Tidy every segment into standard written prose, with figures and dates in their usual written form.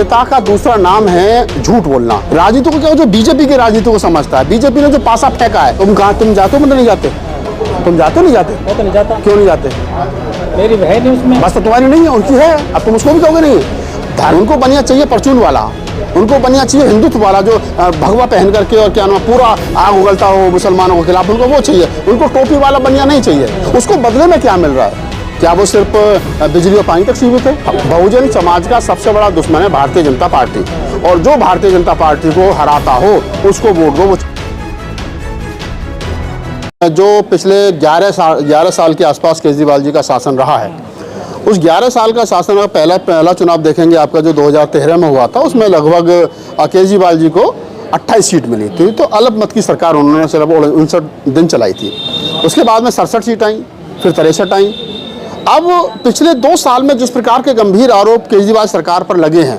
नेता का दूसरा नाम है झूठ बोलना। राजनीति को क्या, जो बीजेपी की राजनीति को समझता है, बीजेपी ने जो पासा फेंका है, तुम कहाँ, तुम जाते हो मतलब नहीं जाते, तुम जाते नहीं जाते, मैं तो नहीं जाता। क्यों नहीं जाते? मेरी है नहीं उसमें। बस तो तुम्हारी नहीं है, उनकी है, अब तुम उसको भी कहोगे नहीं। उनको बनिया चाहिए परचून वाला, उनको बनिया चाहिए हिंदुत्व वाला, जो भगवा पहन करके और क्या नाम पूरा आग उगलता हो मुसलमानों के खिलाफ, उनको वो चाहिए। उनको टोपी वाला बनिया नहीं चाहिए। उसको बदले में क्या मिल रहा है? क्या वो सिर्फ बिजली और पानी तक सीमित है? बहुजन समाज का सबसे बड़ा दुश्मन है भारतीय जनता पार्टी, और जो भारतीय जनता पार्टी को हराता हो उसको वोट दो। जो पिछले 11 साल के आसपास केजरीवाल जी का शासन रहा है, उस 11 साल का शासन का पहला चुनाव देखेंगे आपका जो 2013 में हुआ था, उसमें लगभग केजरीवाल जी को 28 सीट मिली थी। तो अल्पमत की सरकार उन्होंने सिर्फ 59 दिन चलाई थी। उसके बाद में 67 सीट आई, फिर 63 आई। अब पिछले 2 साल में जिस प्रकार के गंभीर आरोप केजरीवाल सरकार पर लगे हैं,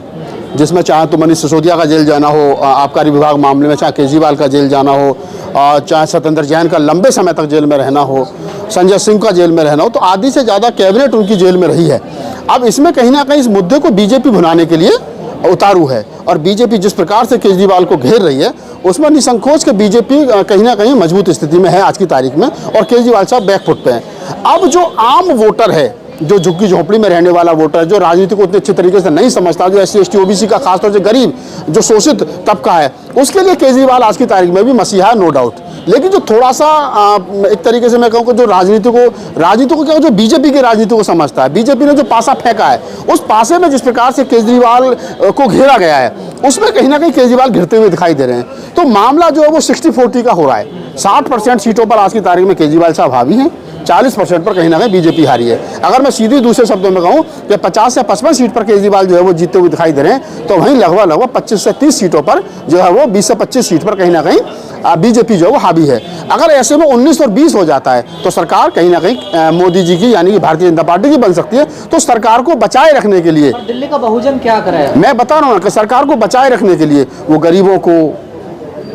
जिसमें चाहे तो मनीष सिसोदिया का जेल जाना हो आबकारी विभाग मामले में, चाहे केजरीवाल का जेल जाना हो, चाहे सत्येंद्र जैन का लंबे समय तक जेल में रहना हो, संजय सिंह का जेल में रहना हो, तो आधी से ज़्यादा कैबिनेट उनकी जेल में रही है। अब इसमें कहीं ना कहीं इस मुद्दे को बीजेपी भुनाने के लिए उतारू है, और बीजेपी जिस प्रकार से केजरीवाल को घेर रही है, उसमें निसंकोच के बीजेपी कहीं ना कहीं मजबूत स्थिति में है आज की तारीख में, और केजरीवाल साहब बैकफुट पे हैं। अब जो आम वोटर है, जो झुग्गी झोंपड़ी में रहने वाला वोटर है, जो राजनीति को उतने अच्छे तरीके से नहीं समझता, जो SC ST OBC का खासतौर से गरीब जो शोषित तबका है, उसके लिए केजरीवाल आज की तारीख में भी मसीहा है, नो डाउट। लेकिन जो थोड़ा सा एक तरीके से मैं कहूँ कि जो राजनीति को क्या, जो बीजेपी की राजनीति को समझता है, बीजेपी ने जो पासा फेंका है, उस पासे में जिस प्रकार से केजरीवाल को घेरा गया है, उसमें कहीं ना कहीं केजरीवाल घिरते हुए दिखाई दे रहे हैं। तो मामला जो है वो 60-40 का हो रहा है। 60% सीटों पर आज की तारीख में केजरीवाल साहब हावी हैं, 40% पर कहीं ना कहीं बीजेपी हारी है। अगर मैं सीधे दूसरे शब्दों में कहूँ कि 50 से 55 सीट पर केजरीवाल जो है वो जीतते हुए दिखाई दे रहे हैं, तो वहीं लगभग 25 से 30 सीटों पर जो है वो 20 से 25 सीट पर कहीं ना कहीं बीजेपी जो है वो हावी है। अगर ऐसे में 19 और 20 हो जाता है तो सरकार कहीं ना कहीं मोदी जी की यानी कि भारतीय जनता पार्टी की बन सकती है। तो सरकार को बचाए रखने के लिए दिल्ली का बहुजन क्या करे? मैं बता रहा हूँ कि सरकार को बचाए रखने के लिए वो गरीबों को,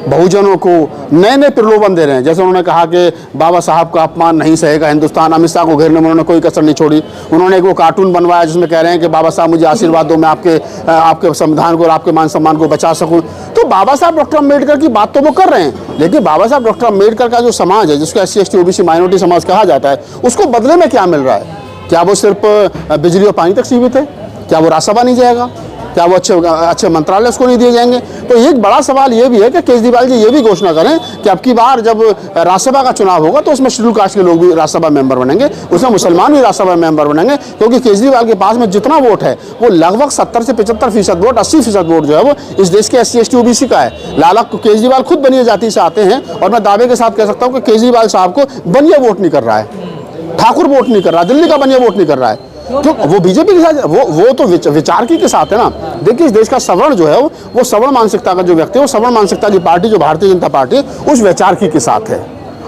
बहुजनों को नए प्रलोभन दे रहे हैं। जैसे उन्होंने कहा कि बाबा साहब का अपमान नहीं सहेगा हिंदुस्तान, अमित शाह को घेरने में उन्होंने कोई कसर नहीं छोड़ी। उन्होंने एक वो कार्टून बनवाया जिसमें कह रहे हैं कि बाबा साहब मुझे आशीर्वाद दो, मैं आपके संविधान को और आपके मान सम्मान को बचा सकूं। तो बाबा साहब डॉक्टर अम्बेडकर की बात तो वो कर रहे हैं, लेकिन बाबा साहब डॉक्टर अम्बेडकर का जो समाज है, जिसको SC ST OBC माइनॉरिटी समाज कहा जाता है, उसको बदले में क्या मिल रहा है? क्या वो सिर्फ बिजली और पानी तक सीमित है? क्या वो राज्यसभा नहीं जाएगा? क्या वो अच्छे मंत्रालय उसको नहीं दिए जाएंगे? तो एक बड़ा सवाल ये भी है कि केजरीवाल जी ये भी घोषणा करें कि अब की बार जब राज्यसभा का चुनाव होगा तो उसमें शेड्यूल कास्ट के लोग भी राज्यसभा मेंबर बनेंगे, उसमें मुसलमान भी राज्यसभा मेंबर बनेंगे, क्योंकि केजरीवाल के पास में जितना वोट है वो लगभग 70 से 75% वोट, 80% वोट जो है वो इस देश के SC ST OBC का है। लाला केजरीवाल खुद बनिया जाति से आते हैं, और मैं दावे के साथ कह सकता हूँ कि केजरीवाल साहब को बनिया वोट नहीं कर रहा है, ठाकुर वोट नहीं कर रहा, दिल्ली का बनिया वोट नहीं कर रहा है। तो वो बीजेपी के साथ वो तो विचार के साथ है ना। देखिए, इस देश का सवर्ण जो है वो सवर्ण मानसिकता का जो व्यक्ति है, वो सवर्ण मानसिकता की पार्टी जो भारतीय जनता पार्टी है, उस विचार के साथ है।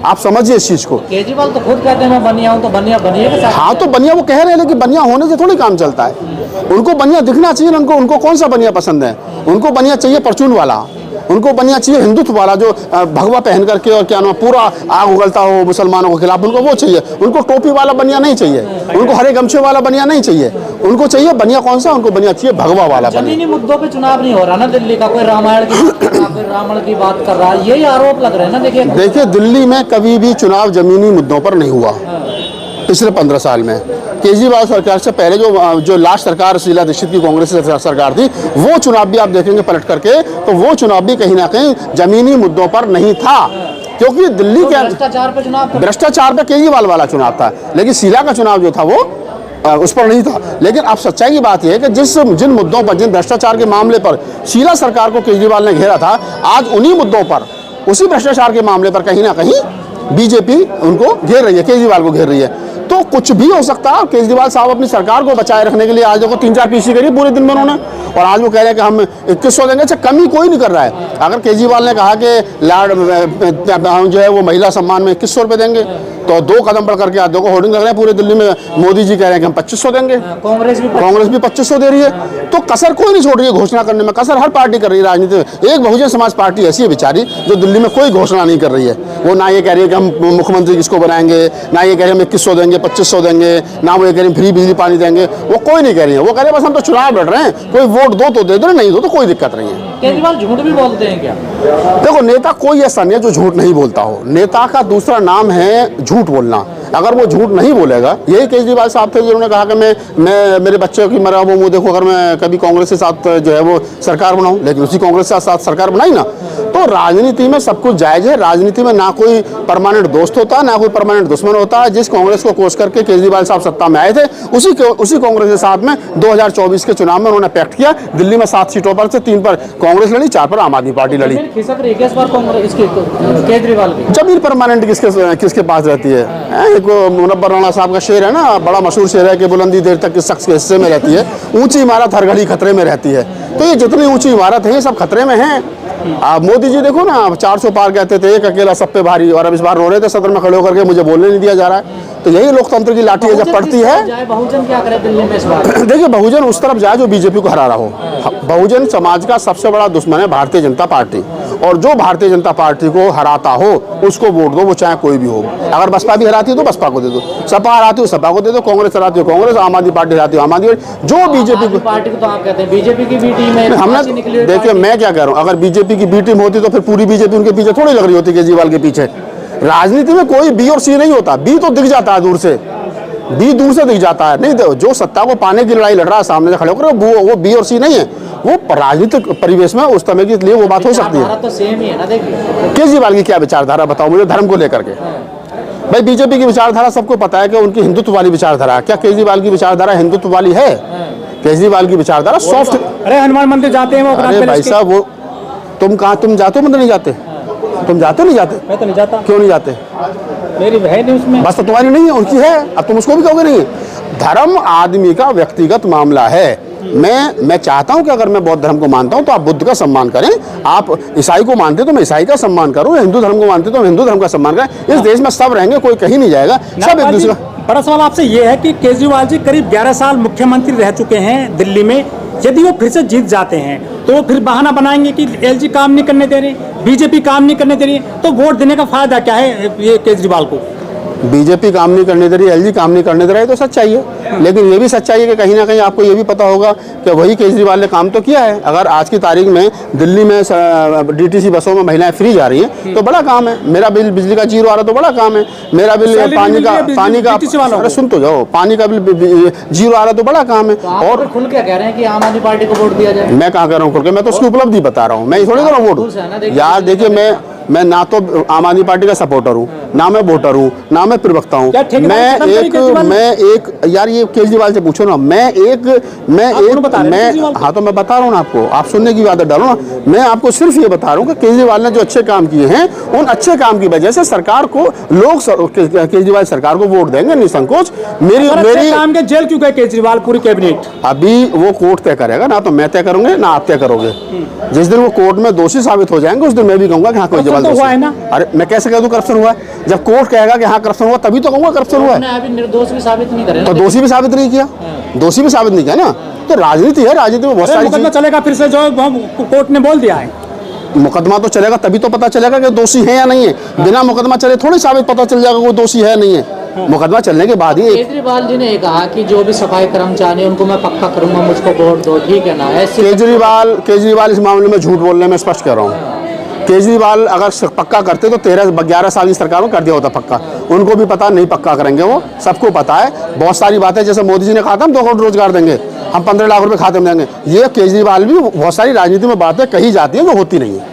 आप समझिए इस चीज को। केजरीवाल तो खुद कहते हैं मैं बनिया हूं, तो बनिया के साथ। हाँ, तो बनिया वो कह रहे हैं, लेकिन बनिया होने से थोड़ी काम चलता है। उनको बनिया दिखना चाहिए। उनको कौन सा बनिया पसंद है? उनको बनिया चाहिए परचून वाला, उनको बनिया चाहिए हिंदुत्व वाला, जो भगवा पहन करके और क्या नाम पूरा आग उगलता हो मुसलमानों के खिलाफ, उनको वो चाहिए। उनको टोपी वाला बनिया नहीं चाहिए, उनको हरे गमछे वाला बनिया नहीं चाहिए। उनको चाहिए बनिया कौन सा? उनको बनिया चाहिए भगवा वाला बनिया। जमीनी मुद्दों पे चुनाव नहीं हो रहा ना दिल्ली का, कोई रामायण की बात कर रहा, कोई रावण की बात कर रहा, यही आरोप लग रहे हैं ना। देखिए, दिल्ली में कभी भी चुनाव जमीनी मुद्दों पर नहीं हुआ पिछले 15 साल में। केजरीवाल सरकार से पहले जो लास्ट सरकार शीला दीक्षित की कांग्रेस सरकार थी, वो चुनाव भी आप देखेंगे पलट करके, तो वो चुनाव भी कहीं ना कहीं जमीनी मुद्दों पर नहीं था, क्योंकि दिल्ली के भ्रष्टाचार पे केजरीवाल वाला चुनाव था। लेकिन शीला का चुनाव जो था वो उस पर नहीं था। लेकिन अब सच्चाई की बात यह है कि जिन मुद्दों पर, जिन भ्रष्टाचार के मामले पर शीला सरकार को केजरीवाल ने घेरा था, आज उन्हीं मुद्दों पर, उसी भ्रष्टाचार के मामले पर कहीं ना कहीं बीजेपी उनको घेर रही है, केजरीवाल को घेर रही है। तो कुछ भी हो सकता है। केजरीवाल साहब अपनी सरकार को बचाए रखने के लिए आज देखो 3-4 PC करी पूरे दिन में उन्होंने, और आज वो कह रहे हैं कि हम 2100 देंगे। अच्छा, कमी कोई नहीं कर रहा है। अगर केजरीवाल ने कहा कि जो है वो महिला सम्मान में 2100 रुपये देंगे, तो 2 कदम बढ़ करके आज देखो होर्डिंग लग रहे हैं पूरे दिल्ली में, मोदी जी कह रहे हैं कि हम 2500 देंगे, कांग्रेस भी 2500 दे रही है। तो कसर कोई नहीं छोड़ रही है घोषणा करने में, कसर हर पार्टी कर रही है राजनीति में। एक बहुजन समाज पार्टी ऐसी है बेचारी जो दिल्ली में कोई घोषणा नहीं कर रही है। वो ना ये कह रही है कि हम मुख्यमंत्री किसको बनाएंगे, ना ये कह रहे हैं हम 2100 देंगे, 2500 देंगे, ना वो ये कह रहे हैं फ्री बिजली पानी देंगे। वो कोई नहीं कह रही है, वो कह रहे हैं बस हम तो चुनाव लड़ रहे हैं, कोई वोट दो तो दे दो, नहीं दो तो कोई दिक्कत नहीं है। केजरीवाल झूठ भी बोलते हैं क्या? देखो, नेता कोई ऐसा नहीं है जो झूठ नहीं बोलता हो। नेता का दूसरा नाम है झूठ बोलना। अगर वो झूठ नहीं बोलेगा, यही केजरीवाल साहब थे जिन्होंने कहा कि मैं मेरे बच्चों की मरा वो मुँह देखो अगर मैं कभी कांग्रेस के साथ जो है वो सरकार बनाऊं, लेकिन उसी कांग्रेस के साथ सरकार बनाई ना। तो राजनीति में सब कुछ जायज है। राजनीति में ना कोई परमानेंट दोस्त होता है, ना कोई परमानेंट दुश्मन होता है। जिस कांग्रेस को कोस करके केजरीवाल साहब सत्ता में आए थे, उसी कांग्रेस के साथ में 2024 के चुनाव में उन्होंने पैक्ट किया। दिल्ली में 7 सीटों पर से 3 पर कांग्रेस लड़ी, 4 पर आम आदमी पार्टी लड़ी। केजरीवाल की जमीन परमानेंट किसके पास रहती है? एक मुनव्वर राणा साहब का शेर है ना, बड़ा मशहूर शेर है कि बुलंदी देर तक किस शख्स के हिस्से में रहती है, ऊंची इमारत हर घड़ी खतरे में रहती है। तो ये जितनी ऊंची इमारत है ये सब खतरे में है। आप मोदी जी देखो ना, 400 पार कहते थे, एक अकेला सब पे भारी, और अब इस बार रो रहे थे सदन में खड़े होकर के मुझे बोलने नहीं दिया जा रहा है। तो यही लोकतंत्र की लाठी है जब पड़ती है। बहुजन क्या करे दिल्ली में इस बार? देखिए, बहुजन उस तरफ जाए जो बीजेपी को हरा रहा हो। बहुजन समाज का सबसे बड़ा दुश्मन है भारतीय जनता पार्टी, और जो भारतीय जनता पार्टी को हराता हो उसको वोट दो, वो चाहे कोई भी हो। अगर बसपा भी हराती है तो बसपा को दे दो, सपा हराती हो सपा को दे दो, कांग्रेस हराती हो कांग्रेस, आम आदमी पार्टी हराती हो आम आदमी। जो बीजेपी पार्टी को तो आप कहते हैं बीजेपी की बी टीम है, हमने देखिए, मैं क्या कह रहा हूँ, अगर बीजेपी की बी टीम होती तो फिर पूरी बीजेपी उनके पीछे थोड़ी लग रही होती, केजरीवाल के पीछे। राजनीति में कोई बी और सी नहीं होता। बी तो दिख जाता है दूर से, बी दूर से दिख जाता है। नहीं तो जो सत्ता को पाने की लड़ाई लड़ रहा है सामने से खड़े होकर, वो बी और सी नहीं है। वो राजनीतिक परिवेश में उस समय के लिए वो बात हो सकती है। तो सेम ही है ना। देखिए केजरीवाल की क्या विचारधारा बताओ मुझे धर्म को लेकर के। भाई, बीजेपी की विचारधारा सबको पता है कि उनकी हिंदुत्व वाली विचारधारा है। क्या केजरीवाल की विचारधारा हिंदुत्व वाली है? केजरीवाल की विचारधारा सॉफ्ट। अरे हनुमान मंदिर जाते हैं वो। अरे भाई साहब, वो तुम जाते हो? मंदिर नहीं जाते? तुम जाते हो? नहीं जाते? मैं तो नहीं जाता। क्यों नहीं जाते? मेरी है नहीं उसमें। बस तो तुम्हारी नहीं है, उनकी है। अब तुम उसको भी कहोगे नहीं है। धर्म आदमी का व्यक्तिगत मामला है। मैं चाहता हूं कि अगर मैं बौद्ध धर्म को मानता हूं तो आप बुद्ध का सम्मान करें, आप ईसाई को मानते तो मैं ईसाई का सम्मान करूं, हिंदू धर्म को मानते तो हिंदू धर्म का सम्मान करें। इस देश में सब रहेंगे, कोई कहीं नहीं जाएगा, सब एक दूसरे का। बड़ा सवाल आपसे ये है कि केजरीवाल जी करीब 11 साल मुख्यमंत्री रह चुके हैं दिल्ली में। यदि वो फिर से जीत जाते हैं तो वो फिर बहाना बनाएंगे कि एलजी काम नहीं करने दे रही, बीजेपी काम नहीं करने दे रही, तो वोट देने का फायदा क्या है ये केजरीवाल को? बीजेपी काम नहीं करने दे रही, एलजी काम नहीं करने दे रहा है तो सच्चाई है। लेकिन ये भी सच्चाई है कि कहीं ना कहीं आपको ये भी पता होगा कि वही केजरीवाल ने काम तो किया है। अगर आज की तारीख में दिल्ली में डीटीसी बसों में महिलाएं फ्री जा रही हैं तो बड़ा काम है। मेरा बिल बिजली का 0 आ रहा तो बड़ा काम है। मेरा बिल पानी का अरे सुन तो जाओ, पानी का बिल 0 आ रहा तो बड़ा काम है। और खुल के कह रहे हैं कि आम आदमी पार्टी को वोट दिया जाए। मैं कहाँ कह रहा हूँ खुल के? मैं तो उसकी उपलब्धि बता रहा हूँ, मैं थोड़ी कर रहा हूँ वोट। यार देखिए, मैं ना तो आम आदमी पार्टी का सपोर्टर हूँ, ना मैं वोटर हूँ, ना मैं प्रवक्ता हूँ। मैं एक यार, ये केजरीवाल से पूछो ना। हाँ तो मैं बता रहा हूँ ना आपको, आप सुनने की आदत डालो ना। मैं आपको सिर्फ ये बता रहा हूँ कि केजरीवाल ने जो अच्छे काम किए हैं, उन अच्छे काम की वजह से सरकार को लोग केजरीवाल सरकार को वोट देंगे निसंकोच। मेरी काम के जेल क्यों गए केजरीवाल पूरी कैबिनेट? अभी वो कोर्ट तय करेगा, ना तो मैं तय करूंगे ना आप तय करोगे। जिस दिन वो कोर्ट में दोषी साबित हो जाएंगे उस दिन मैं भी कहूंगा कि हाँ कोई जवाब हुआ है ना। अरे मैं कैसे कह दूं करप्शन हुआ है? जब कोर्ट कहेगा कि हाँ करप्शन हुआ तभी तो कहूंगा करप्शन हुआ है। अभी निर्दोष भी साबित नहीं करे तो दोषी भी साबित नहीं किया, दोषी भी साबित नहीं किया ना। तो राजनीति है, राजनीति में बहुत सारी मुकदमा चलेगा फिर से, जो कोर्ट ने बोल दिया है। मुकदमा तो चलेगा तभी तो पता चलेगा कि दोषी है या नहीं है। बिना मुकदमा चले थोड़ी साबित पता चल जाएगा कोई दोषी है नहीं है। मुकदमा चलने के बाद ही। केजरीवाल जी ने कहा कि जो भी सफाई कर्मचारी उनको मैं पक्का करूंगा, मुझको वोट दो, ठीक है ना? ऐसे केजरीवाल इस मामले में झूठ बोलने में स्पष्ट कह रहा हूँ। केजरीवाल अगर पक्का करते तो 11 साल की सरकार में कर दिया होता पक्का। उनको भी पता नहीं पक्का करेंगे, वो सबको पता है। बहुत सारी बातें, जैसे मोदी जी ने कहा था हम 2 करोड़ रोजगार देंगे, हम 15 लाख रुपए खाते में देंगे। ये केजरीवाल भी बहुत सारी राजनीति में बातें कही जाती हैं जो होती नहीं है।